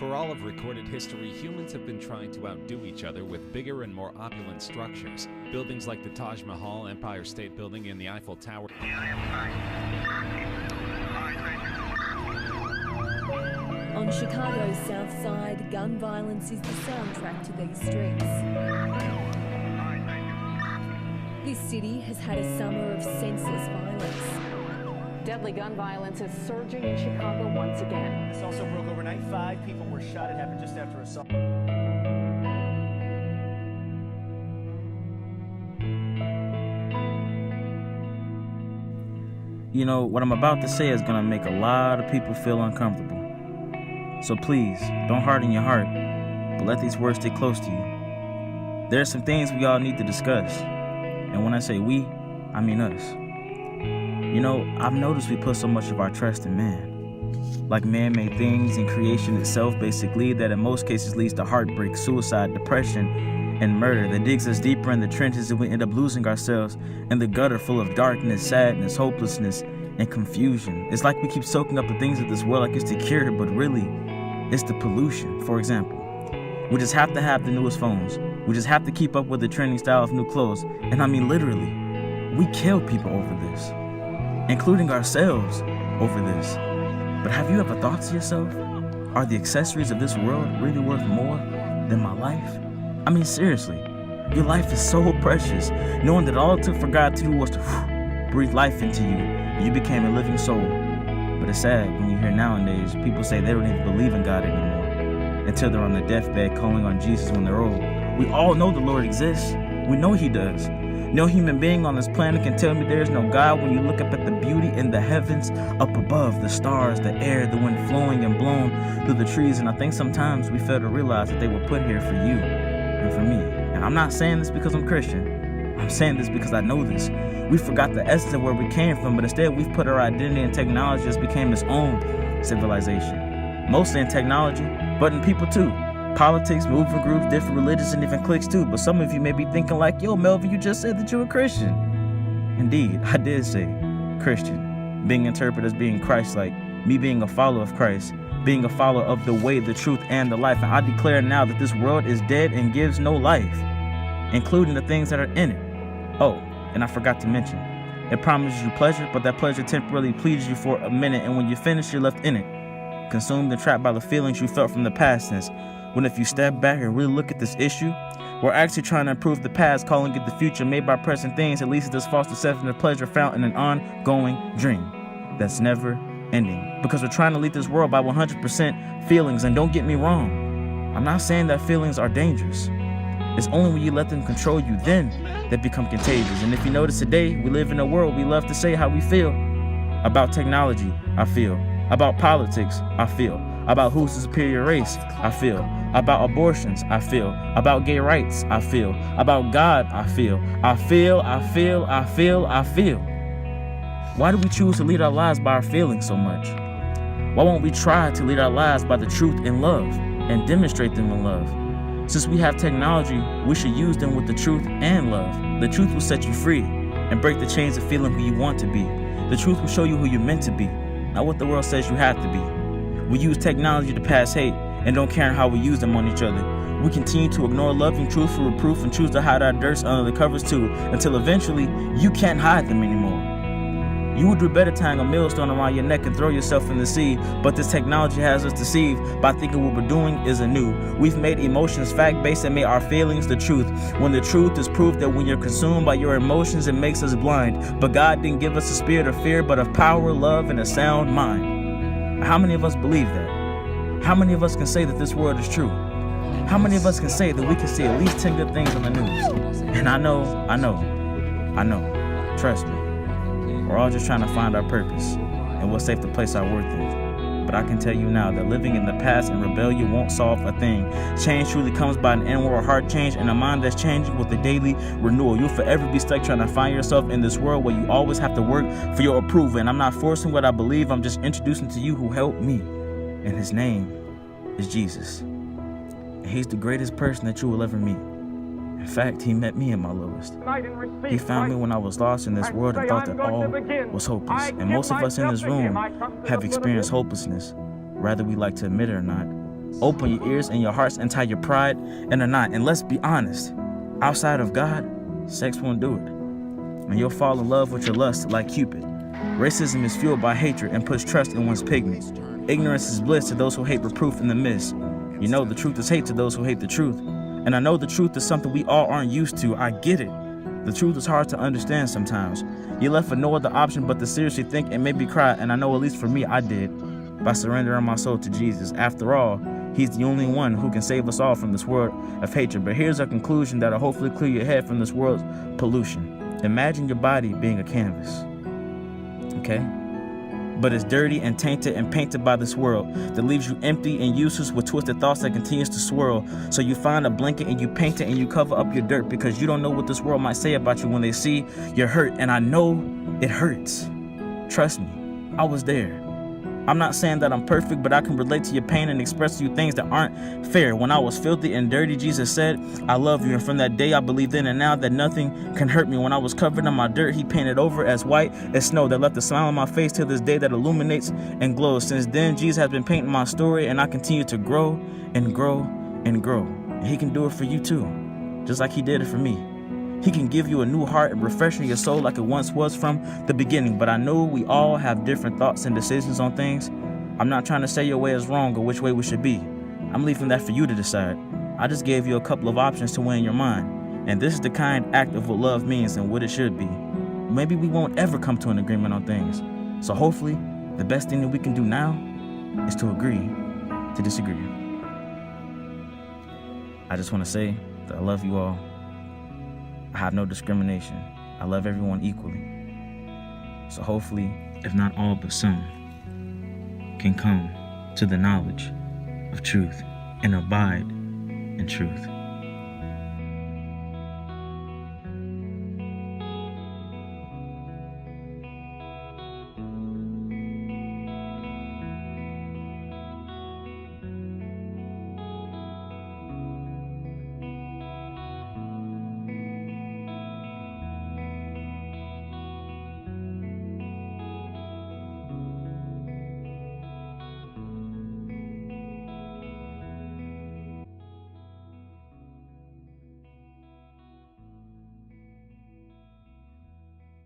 For all of recorded history, humans have been trying to outdo each other with bigger and more opulent structures. Buildings like the Taj Mahal, Empire State Building, and the Eiffel Tower. On Chicago's South Side, gun violence is the soundtrack to these streets. This city has had a summer of senseless violence. Deadly gun violence is surging in Chicago once again. This also broke overnight. 5 people were shot. It happened just after assault. You know, what I'm about to say is gonna make a lot of people feel uncomfortable. So please, don't harden your heart, but let these words stay close to you. There are some things we all need to discuss. And when I say we, I mean us. You know, I've noticed we put so much of our trust in man. Like man-made things and creation itself, basically, that in most cases leads to heartbreak, suicide, depression, and murder that digs us deeper in the trenches, and we end up losing ourselves in the gutter full of darkness, sadness, hopelessness, and confusion. It's like we keep soaking up the things of this world like it's the cure, but really, it's the pollution. For example, we just have to have the newest phones. We just have to keep up with the trending style of new clothes. And I mean literally, we kill people over this, including ourselves over this. But have you ever thought to yourself, are the accessories of this world really worth more than my life? I mean, seriously, your life is so precious, knowing that all it took for God to do was to breathe life into you, and you became a living soul. But it's sad when you hear nowadays people say they don't even believe in God anymore until they're on their deathbed calling on Jesus when they're old. We all know the Lord exists. We know He does. No human being on this planet can tell me there is no God when you look up at the beauty in the heavens up above, the stars, the air, the wind flowing and blown through the trees. And I think sometimes we fail to realize that they were put here for you and for me. And I'm not saying this because I'm Christian. I'm saying this because I know this. We forgot the essence of where we came from, but instead we've put our identity in technology as became its own civilization. Mostly in technology, but in people too. Politics, movement groups, different religions, and even cliques too. But some of you may be thinking like, yo, Melvin, you just said that you're a Christian. Indeed, I did say Christian, being interpreted as being Christ-like, me being a follower of Christ, being a follower of the way, the truth, and the life. And I declare now that this world is dead and gives no life, including the things that are in it. Oh, and I forgot to mention, it promises you pleasure, but that pleasure temporarily pleases you for a minute, and when you finish, you're left in it, consumed and trapped by the feelings you felt from the past tense. When if you step back and really look at this issue, we're actually trying to improve the past, calling it the future made by present things. At least this false deception of pleasure found in an ongoing dream that's never ending. Because we're trying to lead this world by 100% feelings. And don't get me wrong, I'm not saying that feelings are dangerous. It's only when you let them control you, then they become contagious. And if you notice today, we live in a world we love to say how we feel. About technology, I feel. About politics, I feel. About who's the superior race, I feel. About abortions, I feel. About gay rights, I feel. About God, I feel. I feel. Why do we choose to lead our lives by our feelings so much? Why won't we try to lead our lives by the truth and love and demonstrate them in love? Since we have technology, we should use them with the truth and love. The truth will set you free and break the chains of feeling who you want to be. The truth will show you who you're meant to be, not what the world says you have to be. We use technology to pass hate and don't care how we use them on each other. We continue to ignore loving truth for reproof and choose to hide our dirts under the covers too, until eventually you can't hide them anymore. You would do better tying a millstone around your neck and throw yourself in the sea, but this technology has us deceived by thinking what we're doing is anew. We've made emotions fact-based and made our feelings the truth, when the truth is proof that when you're consumed by your emotions, it makes us blind. But God didn't give us a spirit of fear, but of power, love, and a sound mind. How many of us believe that? How many of us can say that this world is true? How many of us can say that we can see at least 10 good things on the news? And I know, trust me, we're all just trying to find our purpose and what's safe to place our worth in. But I can tell you now that living in the past and rebellion won't solve a thing. Change truly comes by an inward heart change and a mind that's changing with a daily renewal. You'll forever be stuck trying to find yourself in this world where you always have to work for your approval. And I'm not forcing what I believe, I'm just introducing to you who helped me. And his name is Jesus. And he's the greatest person that you will ever meet. In fact, he met me in my lowest. He found me when I was lost in this world and thought that all was hopeless. And most of us in this room have experienced hopelessness, whether we like to admit it or not. Open your ears and your hearts and tie your pride in a knot. And let's be honest, outside of God, sex won't do it. And you'll fall in love with your lust like Cupid. Racism is fueled by hatred and puts trust in one's pigment. Ignorance is bliss to those who hate reproof in the mist. You know the truth is hate to those who hate the truth. And I know the truth is something we all aren't used to. I get it. The truth is hard to understand sometimes. You're left with no other option but to seriously think and maybe cry, and I know at least for me I did, by surrendering my soul to Jesus. After all, He's the only one who can save us all from this world of hatred. But here's a conclusion that'll hopefully clear your head from this world's pollution. Imagine your body being a canvas, okay? But it's dirty and tainted and painted by this world that leaves you empty and useless with twisted thoughts that continues to swirl. So you find a blanket and you paint it and you cover up your dirt because you don't know what this world might say about you when they see you're hurt. And I know it hurts. Trust me, I was there. I'm not saying that I'm perfect, but I can relate to your pain and express to you things that aren't fair. When I was filthy and dirty, Jesus said, I love you. And from that day, I believe then and now that nothing can hurt me. When I was covered in my dirt, He painted over as white as snow that left a smile on my face till this day that illuminates and glows. Since then, Jesus has been painting my story, and I continue to grow and grow and grow. And He can do it for you too, just like He did it for me. He can give you a new heart and refreshing your soul like it once was from the beginning. But I know we all have different thoughts and decisions on things. I'm not trying to say your way is wrong or which way we should be. I'm leaving that for you to decide. I just gave you a couple of options to weigh in your mind. And this is the kind act of what love means and what it should be. Maybe we won't ever come to an agreement on things. So hopefully, the best thing that we can do now is to agree to disagree. I just want to say that I love you all. I have no discrimination. I love everyone equally. So hopefully, if not all but some, can come to the knowledge of truth and abide in truth.